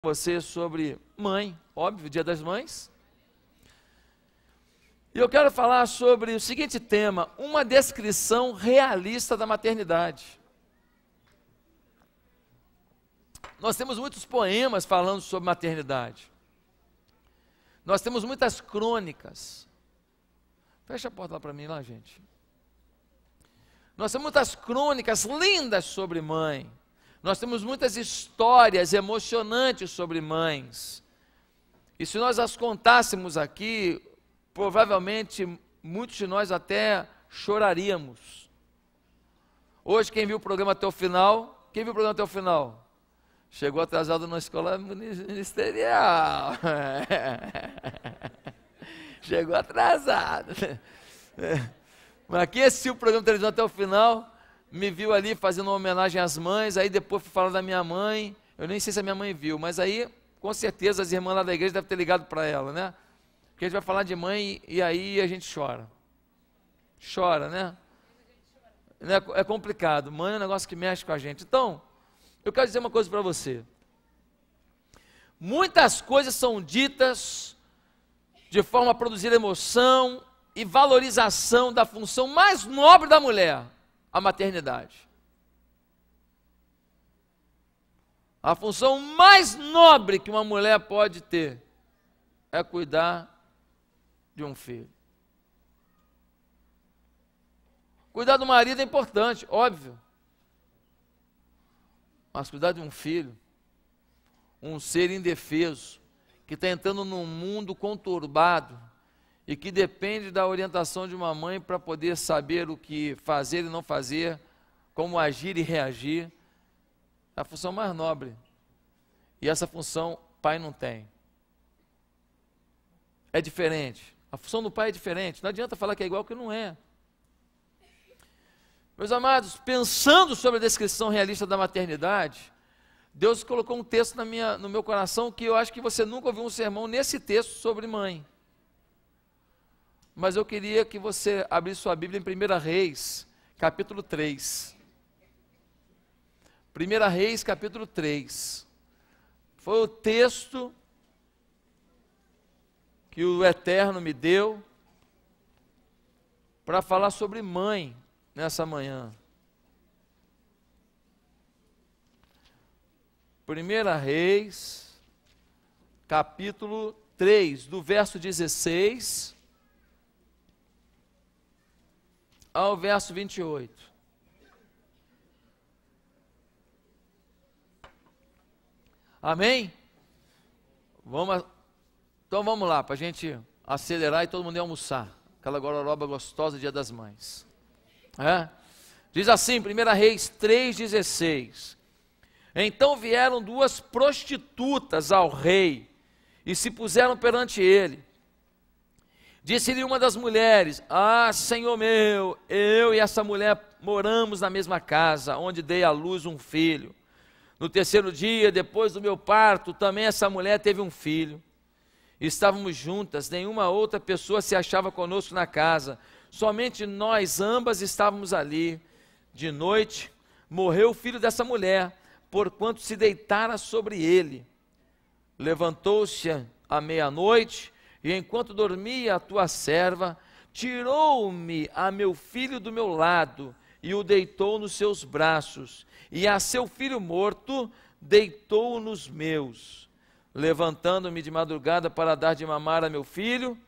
Você sobre mãe, óbvio, Dia das Mães. E eu quero falar sobre o seguinte tema: uma descrição realista da maternidade. Nós temos muitos poemas falando sobre maternidade. Nós temos muitas crônicas. Fecha a porta lá para mim, lá, gente. Nós temos muitas crônicas lindas sobre mãe. Nós temos muitas histórias emocionantes sobre mães. E se nós as contássemos aqui, provavelmente muitos de nós até choraríamos. Hoje, quem viu o programa até o final? Quem viu o programa até o final? Chegou atrasado na escola ministerial. Chegou atrasado. Mas quem assistiu o programa de televisão até o final, me viu ali fazendo uma homenagem às mães, aí depois fui falar da minha mãe, eu nem sei se a minha mãe viu, mas aí, com certeza, as irmãs lá da igreja devem ter ligado para ela, né? Porque a gente vai falar de mãe e aí a gente chora. Chora, né? É complicado, mãe é um negócio que mexe com a gente. Então, eu quero dizer uma coisa para você. Muitas coisas são ditas de forma a produzir emoção e valorização da função mais nobre da mulher, a maternidade. A função mais nobre que uma mulher pode ter é cuidar de um filho. Cuidar do marido é importante, óbvio. Mas cuidar de um filho, um ser indefeso, que está entrando num mundo conturbado e que depende da orientação de uma mãe para poder saber o que fazer e não fazer, como agir e reagir, é a função mais nobre. E essa função pai não tem. É diferente. A função do pai é diferente. Não adianta falar que é igual, que não é. Meus amados, pensando sobre a descrição realista da maternidade, Deus colocou um texto no meu coração que eu acho que você nunca ouviu um sermão nesse texto sobre mãe. Mas eu queria que você abrisse sua Bíblia em 1 Reis, capítulo 3. 1 Reis, capítulo 3. Foi o texto que o Eterno me deu para falar sobre mãe nessa manhã. 1 Reis, capítulo 3, do verso 16 ao verso 28. Amém? Então vamos lá, para a gente acelerar e todo mundo ir almoçar. Aquela gororoba gostosa, Dia das Mães. Diz assim, 1 Reis 3,16. Então vieram duas prostitutas ao rei e se puseram perante ele. Disse-lhe uma das mulheres: Ah, Senhor meu, eu e essa mulher moramos na mesma casa, onde dei à luz um filho. No terceiro dia, depois do meu parto, também essa mulher teve um filho. Estávamos juntas, nenhuma outra pessoa se achava conosco na casa, somente nós ambas estávamos ali. De noite, morreu o filho dessa mulher, porquanto se deitara sobre ele. Levantou-se à meia-noite, e enquanto dormia a tua serva, tirou-me a meu filho do meu lado, e o deitou nos seus braços, e a seu filho morto deitou-o nos meus. Levantando-me de madrugada para dar de mamar a meu filho,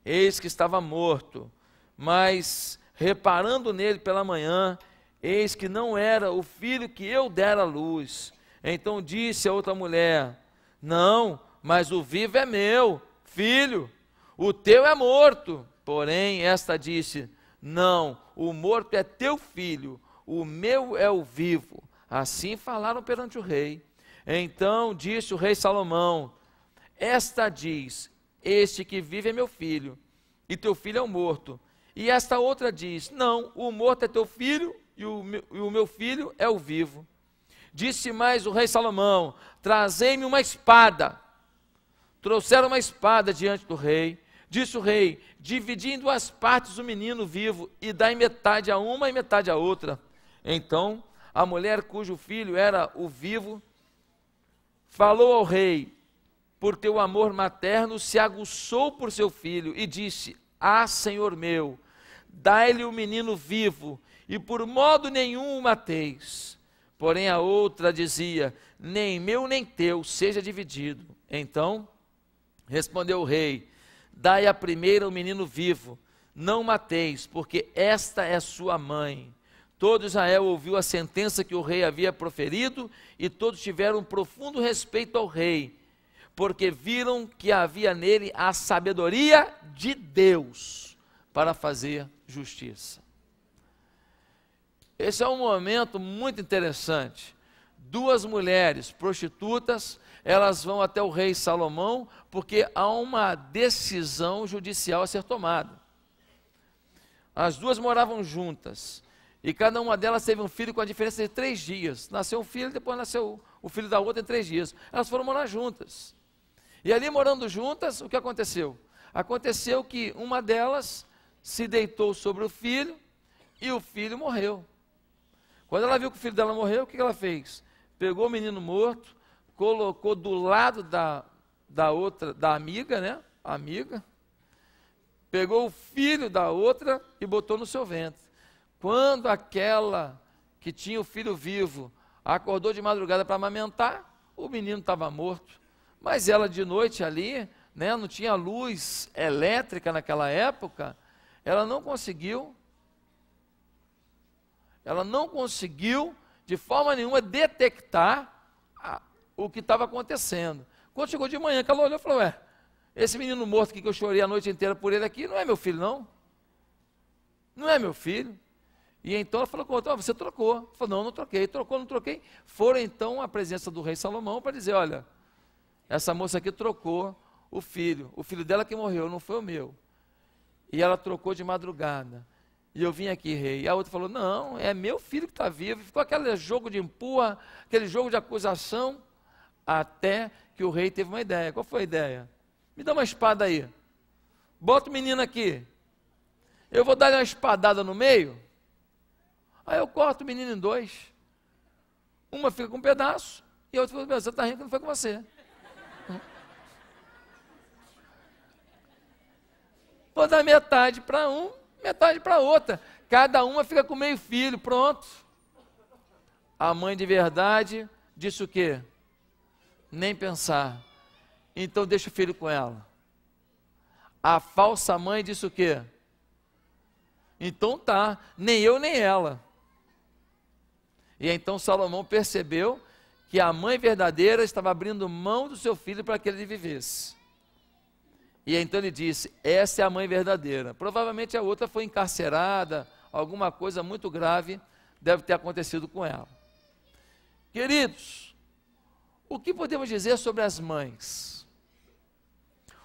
eis que estava morto, mas reparando nele pela manhã, eis que não era o filho que eu dera à luz. Então disse a outra mulher: Não, mas o vivo é meu, filho, o teu é morto. Porém esta disse: Não, o morto é teu filho, o meu é o vivo. Assim falaram perante o rei. Então disse o rei Salomão: Esta diz: Este que vive é meu filho, e teu filho é o morto. E esta outra diz: Não, o morto é teu filho, e o meu filho é o vivo. Disse mais o rei Salomão: Trazei-me uma espada. Trouxeram uma espada diante do rei. Disse o rei: Dividi em duas partes o menino vivo, e dai metade a uma e metade a outra. Então a mulher cujo filho era o vivo falou ao rei, por teu amor materno, se aguçou por seu filho e disse: Ah, Senhor meu, dai-lhe o menino vivo, e por modo nenhum o mateis. Porém a outra dizia: Nem meu nem teu seja dividido. Então respondeu o rei: Dai a primeira o menino vivo, não mateis, porque esta é sua mãe. Todo Israel ouviu a sentença que o rei havia proferido, e todos tiveram um profundo respeito ao rei, porque viram que havia nele a sabedoria de Deus para fazer justiça. Esse é um momento muito interessante. Duas mulheres prostitutas, elas vão até o rei Salomão, porque há uma decisão judicial a ser tomada. As duas moravam juntas, e cada uma delas teve um filho com a diferença de 3 dias. Nasceu um filho, depois nasceu o filho da outra em 3 dias. Elas foram morar juntas. E ali morando juntas, o que aconteceu? Aconteceu que uma delas se deitou sobre o filho, e o filho morreu. Quando ela viu que o filho dela morreu, o que ela fez? Pegou o menino morto, colocou do lado da outra, da amiga, né? Amiga. Pegou o filho da outra e botou no seu ventre. Quando aquela que tinha o filho vivo acordou de madrugada para amamentar, o menino estava morto. Mas ela de noite ali, né, não tinha luz elétrica naquela época, ela não conseguiu de forma nenhuma detectar o que estava acontecendo. Quando chegou de manhã, que ela olhou e falou: Ué, esse menino morto aqui que eu chorei a noite inteira por ele aqui, não é meu filho não? Não é meu filho? E então ela falou com o outro: Você trocou? Ele falou: Não troquei. Trocou, não troquei. Foram então à presença do rei Salomão para dizer: Olha, essa moça aqui trocou o filho dela que morreu, não foi o meu. E ela trocou de madrugada. E eu vim aqui, rei. E a outra falou: Não, é meu filho que está vivo. Ficou aquele jogo de empurra, aquele jogo de acusação, até que o rei teve uma ideia. Qual foi a ideia? Me dá uma espada aí. Bota o menino aqui. Eu vou dar uma espadada no meio. Aí eu corto o menino em 2. Uma fica com um pedaço, e a outra fica com um pedaço. Você está rindo que não foi com você. Vou dar metade para um, metade para outra. Cada uma fica com meio filho, pronto. A mãe de verdade disse o quê? Nem pensar. Então deixa o filho com ela. A falsa mãe disse o quê? Então tá, nem eu nem ela. E então Salomão percebeu que a mãe verdadeira estava abrindo mão do seu filho para que ele vivesse. E então ele disse: Essa é a mãe verdadeira. Provavelmente a outra foi encarcerada, alguma coisa muito grave deve ter acontecido com ela. Queridos, o que podemos dizer sobre as mães?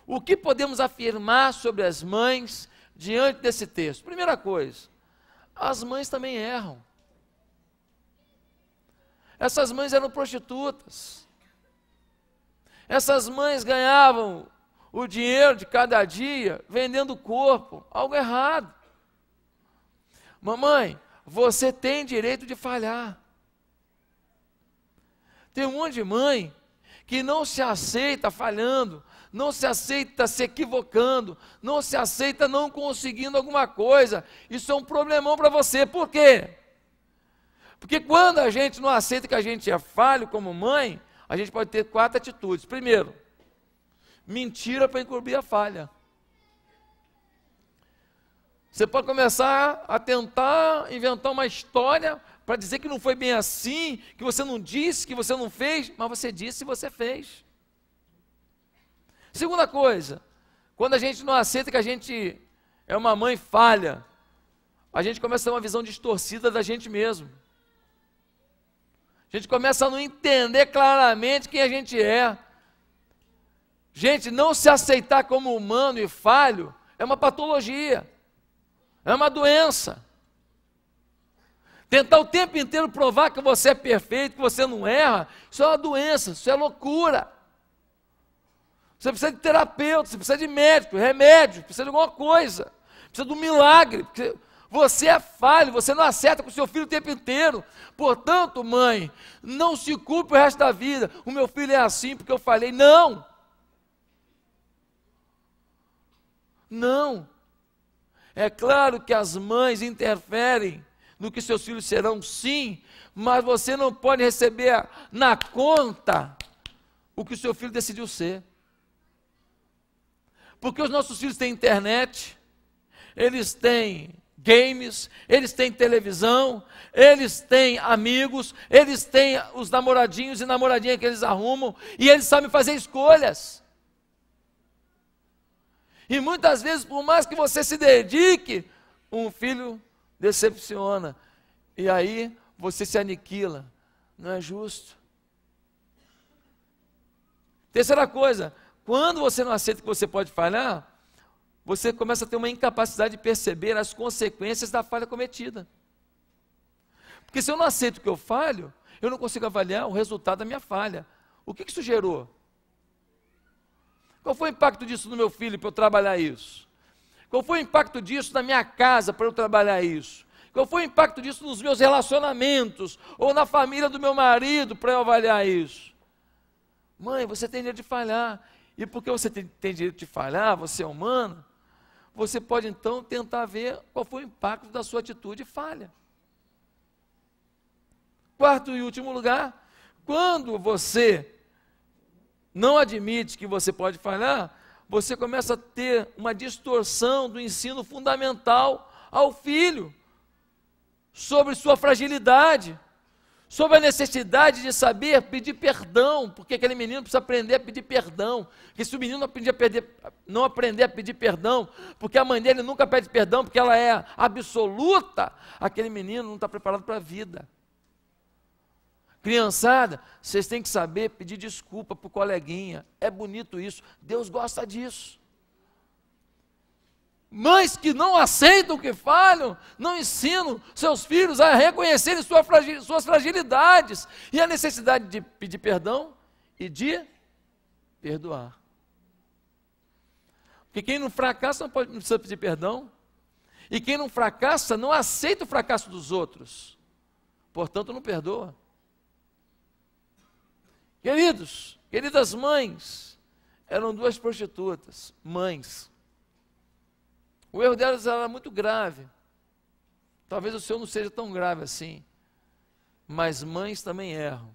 O que podemos afirmar sobre as mães diante desse texto? Primeira coisa, as mães também erram. Essas mães eram prostitutas. Essas mães ganhavam o dinheiro de cada dia vendendo o corpo, algo errado. Mamãe, você tem direito de falhar. Tem um monte de mãe que não se aceita falhando, não se aceita se equivocando, não se aceita não conseguindo alguma coisa. Isso é um problemão para você. Por quê? Porque quando a gente não aceita que a gente é falho como mãe, a gente pode ter 4 atitudes. Primeiro, mentira para encobrir a falha. Você pode começar a tentar inventar uma história para dizer que não foi bem assim, que você não disse, que você não fez, mas você disse e você fez. Segunda coisa, quando a gente não aceita que a gente é uma mãe falha, a gente começa a ter uma visão distorcida da gente mesmo. A gente começa a não entender claramente quem a gente é. Gente, não se aceitar como humano e falho é uma patologia, é uma doença. Tentar o tempo inteiro provar que você é perfeito, que você não erra, isso é uma doença, isso é loucura. Você precisa de terapeuta, você precisa de médico, remédio, precisa de alguma coisa, precisa de um milagre. Você é falho, você não acerta com o seu filho o tempo inteiro. Portanto, mãe, não se culpe o resto da vida. O meu filho é assim porque eu falhei. Não. Não. É claro que as mães interferem no que seus filhos serão, sim, mas você não pode receber na conta o que o seu filho decidiu ser. Porque os nossos filhos têm internet, eles têm games, eles têm televisão, eles têm amigos, eles têm os namoradinhos e namoradinhas que eles arrumam, e eles sabem fazer escolhas. E muitas vezes, por mais que você se dedique, um filho decepciona. E aí você se aniquila. Não é justo. Terceira coisa, quando você não aceita que você pode falhar, você começa a ter uma incapacidade de perceber as consequências da falha cometida. Porque se eu não aceito que eu falho, eu não consigo avaliar o resultado da minha falha. O que isso gerou? Qual foi o impacto disso no meu filho para eu trabalhar isso? Qual foi o impacto disso na minha casa para eu trabalhar isso? Qual foi o impacto disso nos meus relacionamentos ou na família do meu marido para eu avaliar isso? Mãe, você tem direito de falhar. E porque você tem direito de falhar, você é humano, você pode então tentar ver qual foi o impacto da sua atitude falha. Quarto e último lugar, quando você não admite que você pode falhar, você começa a ter uma distorção do ensino fundamental ao filho, sobre sua fragilidade, sobre a necessidade de saber pedir perdão, porque aquele menino precisa aprender a pedir perdão, porque se o menino não aprender a pedir perdão, porque a mãe dele nunca pede perdão, porque ela é absoluta, aquele menino não está preparado para a vida. Criançada, vocês têm que saber pedir desculpa para o coleguinha. É bonito isso. Deus gosta disso. Mães que não aceitam que falham, não ensinam seus filhos a reconhecerem suas fragilidades e a necessidade de pedir perdão e de perdoar. Porque quem não fracassa não precisa pedir perdão. E quem não fracassa não aceita o fracasso dos outros. Portanto, não perdoa. Queridos, queridas mães, eram duas prostitutas, mães. O erro delas era muito grave. Talvez o seu não seja tão grave assim. Mas mães também erram.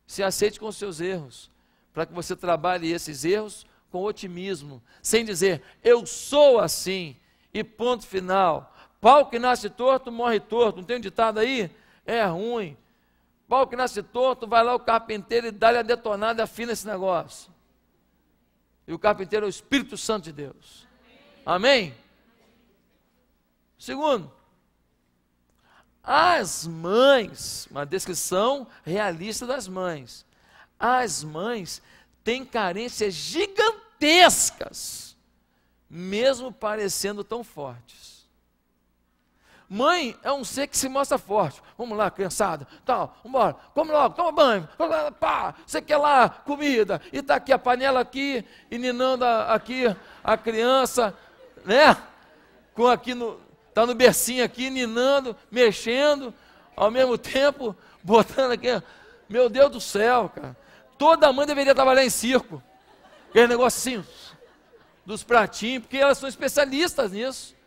Se aceite com os seus erros, para que você trabalhe esses erros com otimismo, sem dizer, eu sou assim, e ponto final. Pau que nasce torto, morre torto. Não tem um ditado aí? É ruim. Pau que nasce torto, vai lá o carpinteiro e dá-lhe a detonada e afina esse negócio. E o carpinteiro é o Espírito Santo de Deus. Amém? Segundo, as mães, uma descrição realista das mães. As mães têm carências gigantescas, mesmo parecendo tão fortes. Mãe é um ser que se mostra forte. Vamos lá, criançada, tal, vamos embora, come logo, toma banho, pá, você quer lá, comida, e está aqui a panela aqui, e ninando aqui a criança, né? Com aqui está no bercinho aqui, ninando, mexendo, ao mesmo tempo, botando aqui, meu Deus do céu, cara, toda mãe deveria trabalhar em circo, aquele negocinho dos pratinhos, porque elas são especialistas nisso.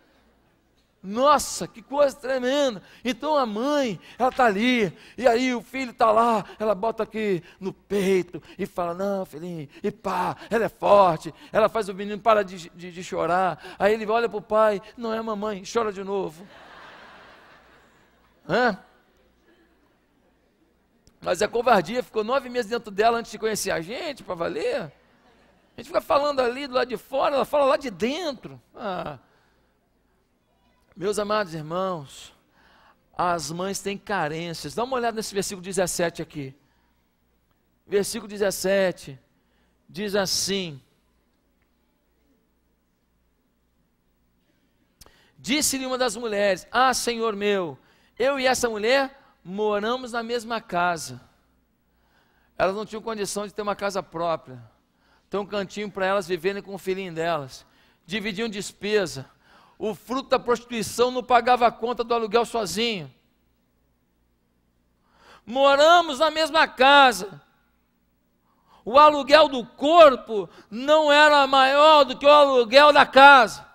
Nossa, que coisa tremenda. Então a mãe, ela está ali, e aí o filho está lá, ela bota aqui no peito e fala, não filhinho, e pá, ela é forte, ela faz o menino parar de chorar, aí ele olha para o pai, não é mamãe, chora de novo. Mas a covardia ficou 9 meses dentro dela antes de conhecer a gente, para valer. A gente fica falando ali do lado de fora, ela fala lá de dentro. Meus amados irmãos, as mães têm carências. Dá uma olhada nesse versículo 17 aqui. Versículo 17 diz assim: disse-lhe uma das mulheres, Senhor meu, eu e essa mulher moramos na mesma casa. Elas não tinham condição de ter uma casa própria. Tem um cantinho para elas viverem com o filhinho delas. Dividiam despesa. o fruto da prostituição não pagava a conta do aluguel sozinho. Moramos na mesma casa. O aluguel do corpo não era maior do que o aluguel da casa.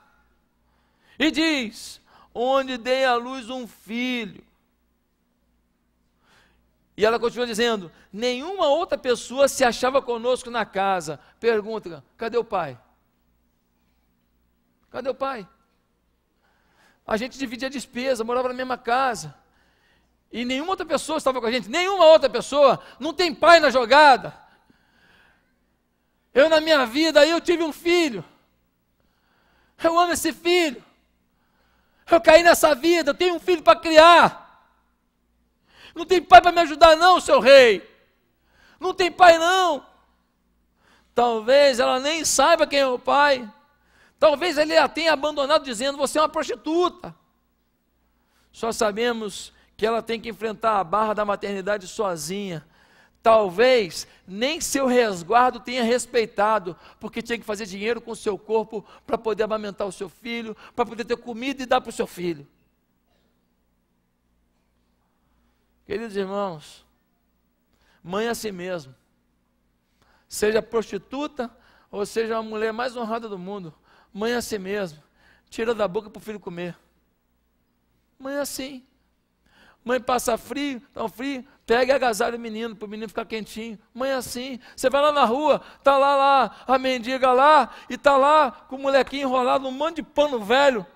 E diz, onde dei à luz um filho. E ela continua dizendo, nenhuma outra pessoa se achava conosco na casa. Pergunta, cadê o pai? Cadê o pai? A gente dividia a despesa, morava na mesma casa. E nenhuma outra pessoa estava com a gente, nenhuma outra pessoa, não tem pai na jogada. Eu na minha vida, eu tive um filho. Eu amo esse filho. Eu caí nessa vida, eu tenho um filho para criar. Não tem pai para me ajudar não, seu rei. Não tem pai não. Talvez ela nem saiba quem é o pai. Talvez ele a tenha abandonado dizendo, você é uma prostituta. Só sabemos que ela tem que enfrentar a barra da maternidade sozinha. Talvez nem seu resguardo tenha respeitado, porque tinha que fazer dinheiro com o seu corpo para poder amamentar o seu filho, para poder ter comida e dar para o seu filho. Queridos irmãos, mãe é assim mesmo. Seja prostituta ou seja a mulher mais honrada do mundo, mãe é assim mesmo. Tira da boca para o filho comer. Mãe é assim. Mãe passa frio, tão frio, pega e agasalha o menino, para o menino ficar quentinho. Mãe é assim. Você vai lá na rua, está lá a mendiga lá, e está lá com o molequinho enrolado num monte de pano velho.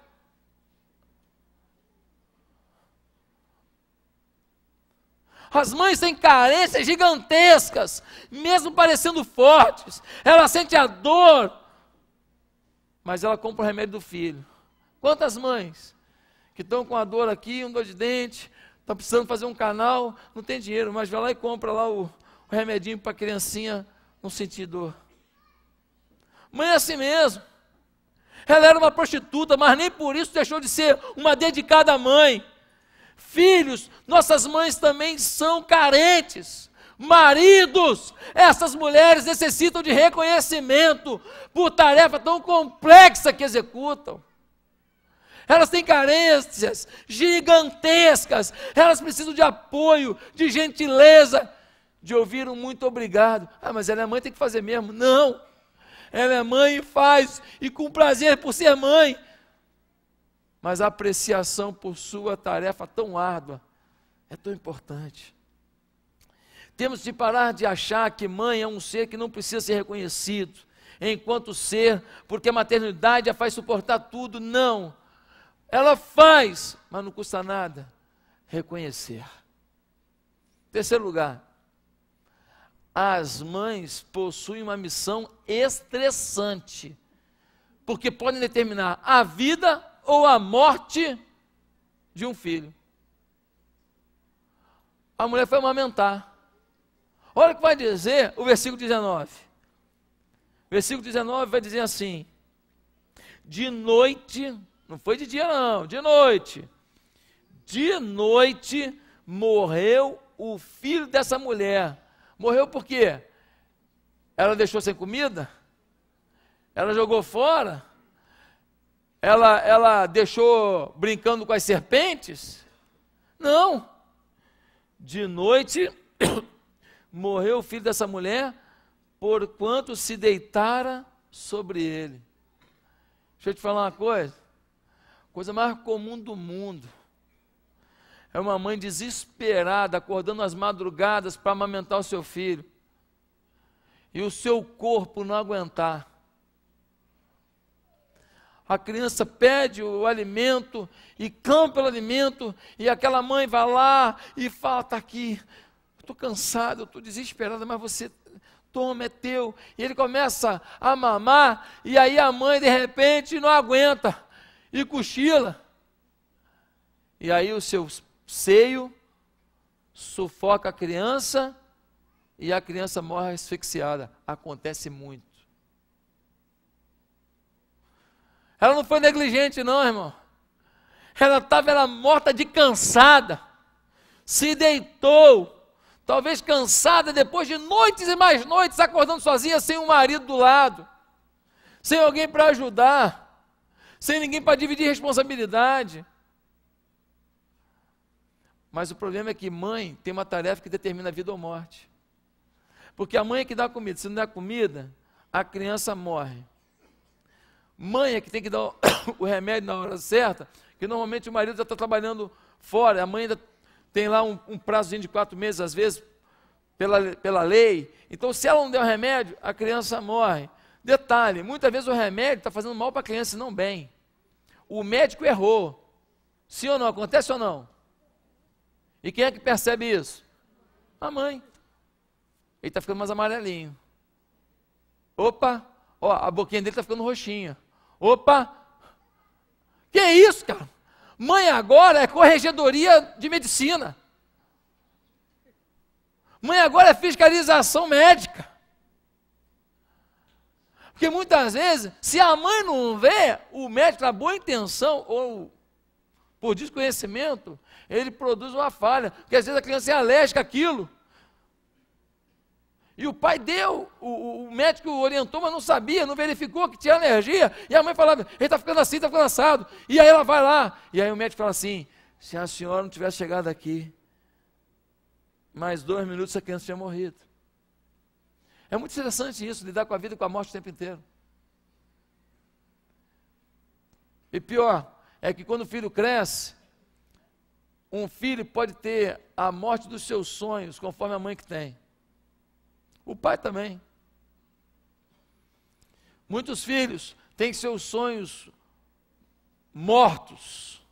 As mães têm carências gigantescas, mesmo parecendo fortes. Ela sente a dor, mas ela compra o remédio do filho. Quantas mães que estão com a dor aqui, dor de dente, estão precisando fazer um canal, não tem dinheiro, mas vai lá e compra lá o remedinho para a criancinha não sentir dor. Mãe é assim mesmo. Ela era uma prostituta, mas nem por isso deixou de ser uma dedicada mãe. Filhos, nossas mães também são carentes. Maridos, essas mulheres necessitam de reconhecimento por tarefa tão complexa que executam. Elas têm carências gigantescas, elas precisam de apoio, de gentileza, de ouvir um muito obrigado. Ah, mas ela é mãe, tem que fazer mesmo. Não, ela é mãe e faz, e com prazer por ser mãe. Mas a apreciação por sua tarefa tão árdua é tão importante. Temos de parar de achar que mãe é um ser que não precisa ser reconhecido enquanto ser, porque a maternidade a faz suportar tudo. Não, ela faz, mas não custa nada reconhecer. Terceiro lugar, as mães possuem uma missão estressante, porque podem determinar a vida ou a morte de um filho. A mulher foi amamentar. Olha o que vai dizer o versículo 19. O versículo 19 vai dizer assim: de noite, não foi de dia não, de noite morreu o filho dessa mulher. Morreu por quê? Ela deixou sem comida? Ela jogou fora? Ela deixou brincando com as serpentes? Não. De noite morreu o filho dessa mulher, porquanto se deitara sobre ele. Deixa eu te falar uma coisa mais comum do mundo. É uma mãe desesperada, acordando às madrugadas para amamentar o seu filho. E o seu corpo não aguentar. A criança pede o alimento e clama pelo alimento, e aquela mãe vai lá e fala, está aqui, estou cansado, eu estou desesperada, mas você toma, é teu. E ele começa a mamar, e aí a mãe de repente não aguenta, e cochila. E aí o seu seio sufoca a criança, e a criança morre asfixiada. Acontece muito. Ela não foi negligente não, irmão. Ela estava morta de cansada. Se deitou, talvez cansada depois de noites e mais noites, acordando sozinha, sem um marido do lado, sem alguém para ajudar, sem ninguém para dividir responsabilidade. Mas o problema é que mãe tem uma tarefa que determina a vida ou morte. Porque a mãe é que dá comida. Se não der comida, a criança morre. Mãe é que tem que dar o remédio na hora certa, que normalmente o marido já está trabalhando fora, a mãe ainda tem lá um prazozinho de 4 meses, às vezes, pela lei. Então, se ela não der o remédio, a criança morre. Detalhe, muitas vezes o remédio está fazendo mal para a criança e não bem. O médico errou. Sim ou não? Acontece ou não? E quem é que percebe isso? A mãe. Ele está ficando mais amarelinho. Opa, ó, a boquinha dele está ficando roxinha. Opa, que é isso, cara? Mãe agora é corregedoria de medicina. Mãe agora é fiscalização médica. Porque muitas vezes, se a mãe não vê, o médico, na boa intenção, ou por desconhecimento, ele produz uma falha. Porque às vezes a criança é alérgica àquilo. E o pai deu, o médico orientou, mas não sabia, não verificou que tinha alergia. E a mãe falava, ele está ficando assim, está ficando assado. E aí ela vai lá. E aí o médico fala assim, se a senhora não tivesse chegado aqui, mais 2 minutos a criança tinha morrido. É muito interessante isso, lidar com a vida e com a morte o tempo inteiro. E pior, é que quando o filho cresce, um filho pode ter a morte dos seus sonhos, conforme a mãe que tem. O pai também. Muitos filhos têm seus sonhos mortos,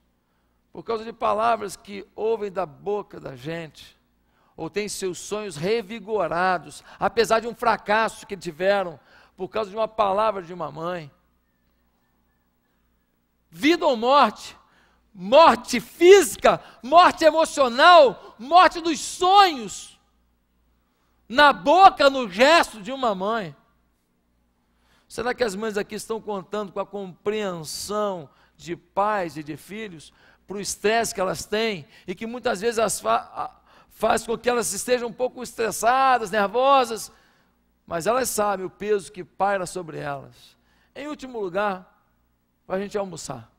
por causa de palavras que ouvem da boca da gente, ou têm seus sonhos revigorados, apesar de um fracasso que tiveram, por causa de uma palavra de uma mãe. Vida ou morte? Morte física, morte emocional, morte dos sonhos, na boca, no gesto de uma mãe. Será que as mães aqui estão contando com a compreensão de pais e de filhos, para o estresse que elas têm, e que muitas vezes faz com que elas estejam um pouco estressadas, nervosas, mas elas sabem o peso que paira sobre elas. Em último lugar, para a gente almoçar.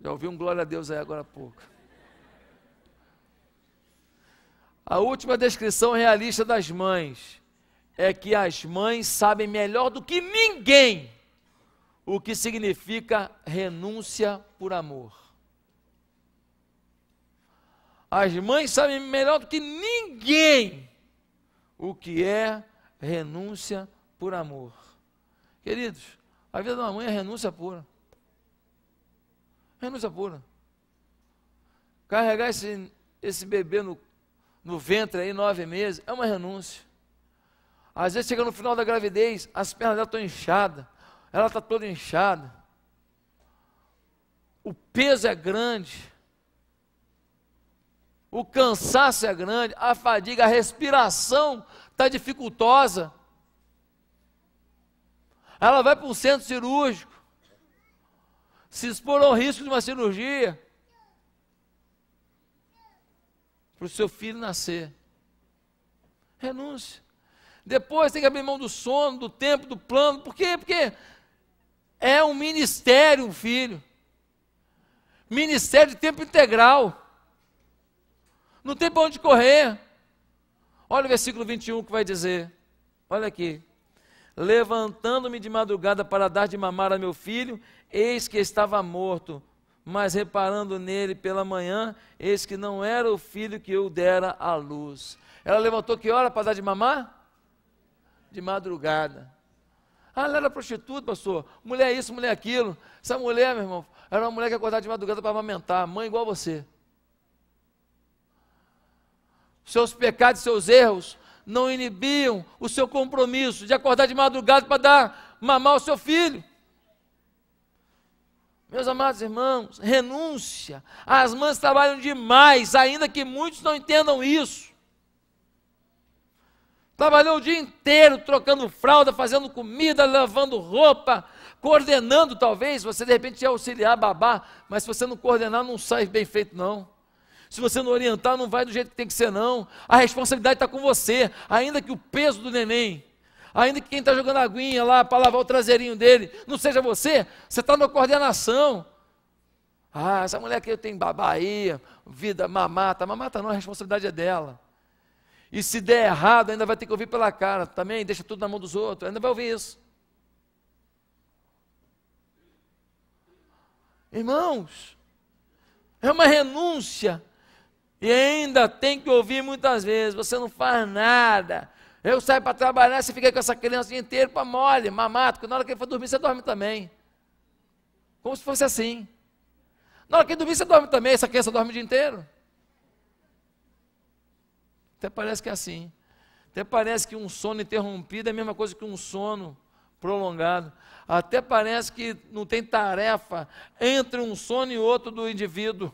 Já ouvi um glória a Deus aí agora há pouco. A última descrição realista das mães é que as mães sabem melhor do que ninguém o que significa renúncia por amor. As mães sabem melhor do que ninguém o que é renúncia por amor. Queridos, a vida de uma mãe é renúncia pura. Renúncia pura. Carregar esse bebê no ventre aí, 9 meses, é uma renúncia. Às vezes chega no final da gravidez, as pernas dela estão inchadas, ela está toda inchada, o peso é grande, o cansaço é grande, a fadiga, a respiração está dificultosa. Ela vai para um centro cirúrgico, se expor ao risco de uma cirurgia, para o seu filho nascer. Renúncia. Depois tem que abrir mão do sono, do tempo, do plano. Por quê? Porque é um ministério, um filho. Ministério de tempo integral. Não tem para onde correr. Olha o versículo 21 que vai dizer. Olha aqui. Levantando-me de madrugada para dar de mamar a meu filho, eis que estava morto. Mas reparando nele pela manhã, eis que não era o filho que eu dera à luz. Ela levantou que hora para dar de mamar? De madrugada. Ah, ela era prostituta, pastor. Mulher isso, mulher aquilo. Essa mulher, meu irmão, era uma mulher que acordava de madrugada para amamentar. Mãe igual você. Seus pecados, seus erros não inibiam o seu compromisso de acordar de madrugada para dar mamar ao seu filho. Meus amados irmãos, renúncia. As mães trabalham demais, ainda que muitos não entendam isso. Trabalhou o dia inteiro trocando fralda, fazendo comida, lavando roupa, coordenando talvez. Você de repente ia auxiliar, babá, mas se você não coordenar, não sai bem feito não. Se você não orientar, não vai do jeito que tem que ser não. A responsabilidade está com você, ainda que o peso do neném, Ainda que quem está jogando aguinha lá para lavar o traseirinho dele, não seja você, você está na coordenação. Ah, essa mulher que eu tenho babá aí, vida mamata não, a responsabilidade é dela. E se der errado, ainda vai ter que ouvir pela cara, também deixa tudo na mão dos outros, ainda vai ouvir isso. Irmãos, é uma renúncia, e ainda tem que ouvir muitas vezes, você não faz nada, eu saio para trabalhar, você fica com essa criança o dia inteiro para mole, mamata, porque na hora que ele for dormir, você dorme também, como se fosse assim. Na hora que ele dormir, você dorme também, essa criança dorme o dia inteiro. Até parece que é assim. Até parece que um sono interrompido é a mesma coisa que um sono prolongado. Até parece que não tem tarefa entre um sono e outro do indivíduo.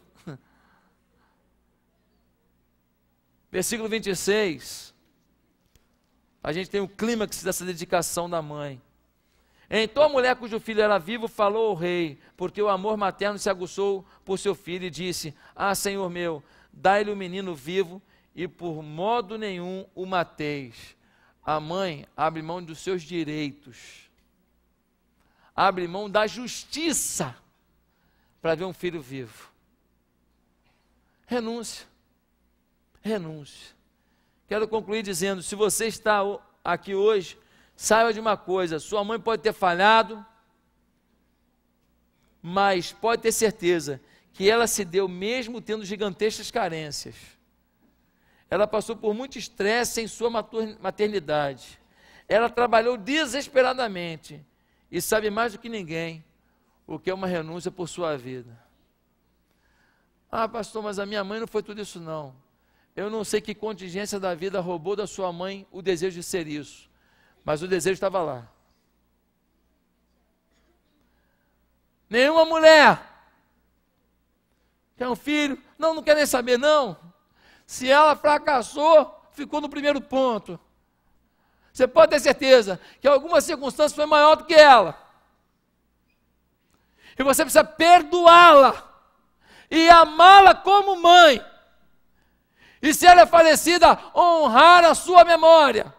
Versículo 26. A gente tem o clímax dessa dedicação da mãe. Então a mulher cujo filho era vivo falou ao rei, porque o amor materno se aguçou por seu filho, e disse: Ah, Senhor meu, dai-lhe o menino vivo, e por modo nenhum o mateis. A mãe abre mão dos seus direitos, abre mão da justiça, para ver um filho vivo. Renúncia, renúncia. Quero concluir dizendo, se você está aqui hoje, saiba de uma coisa, sua mãe pode ter falhado, mas pode ter certeza que ela se deu mesmo tendo gigantescas carências. Ela passou por muito estresse em sua maternidade. Ela trabalhou desesperadamente e sabe mais do que ninguém o que é uma renúncia por sua vida. Ah, pastor, mas a minha mãe não foi tudo isso não. Eu não sei que contingência da vida roubou da sua mãe o desejo de ser isso, mas o desejo estava lá. Nenhuma mulher quer um filho, não quer nem saber não. Se ela fracassou, ficou no primeiro ponto. Você pode ter certeza que alguma circunstância foi maior do que ela. E você precisa perdoá-la e amá-la como mãe. E se ela é falecida, honrar a sua memória.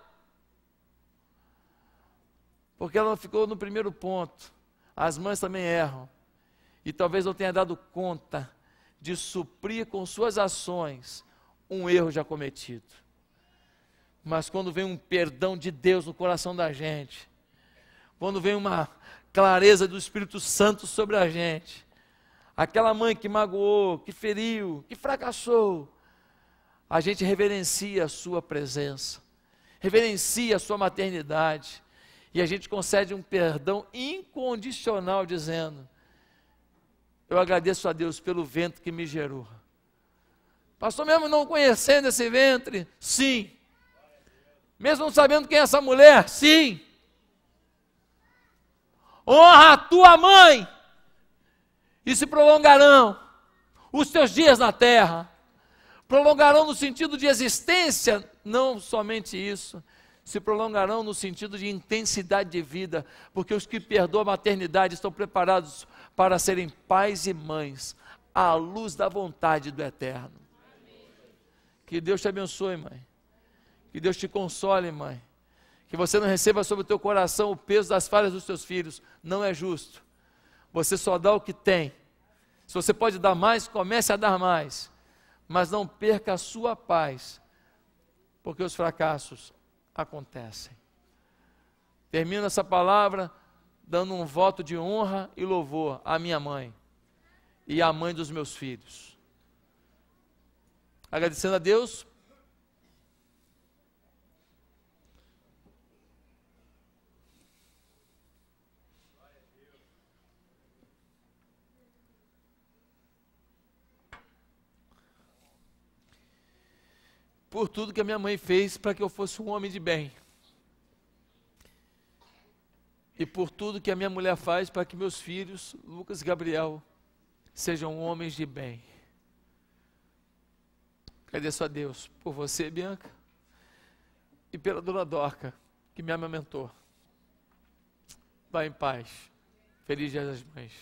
Porque ela não ficou no primeiro ponto. As mães também erram. E talvez não tenha dado conta de suprir com suas ações um erro já cometido. Mas quando vem um perdão de Deus no coração da gente, quando vem uma clareza do Espírito Santo sobre a gente, aquela mãe que magoou, que feriu, que fracassou, a gente reverencia a sua presença, reverencia a sua maternidade, e a gente concede um perdão incondicional, dizendo: eu agradeço a Deus pelo ventre que me gerou. Pastor, mesmo não conhecendo esse ventre? Sim. Mesmo não sabendo quem é essa mulher? Sim. Honra a tua mãe, e se prolongarão os teus dias na terra. Prolongarão no sentido de existência, não somente isso, se prolongarão no sentido de intensidade de vida, porque os que perdoam a maternidade estão preparados para serem pais e mães, à luz da vontade do Eterno. Que Deus te abençoe, mãe. Que Deus te console, mãe. Que você não receba sobre o teu coração o peso das falhas dos teus filhos. Não é justo. Você só dá o que tem. Se você pode dar mais, comece a dar mais. Mas não perca a sua paz, porque os fracassos acontecem. Termino essa palavra dando um voto de honra e louvor à minha mãe e à mãe dos meus filhos. Agradecendo a Deus por tudo que a minha mãe fez para que eu fosse um homem de bem, e por tudo que a minha mulher faz para que meus filhos, Lucas e Gabriel, sejam homens de bem. Agradeço a Deus por você, Bianca, e pela dona Dorca, que me amamentou. Vá em paz. Feliz Dia das Mães.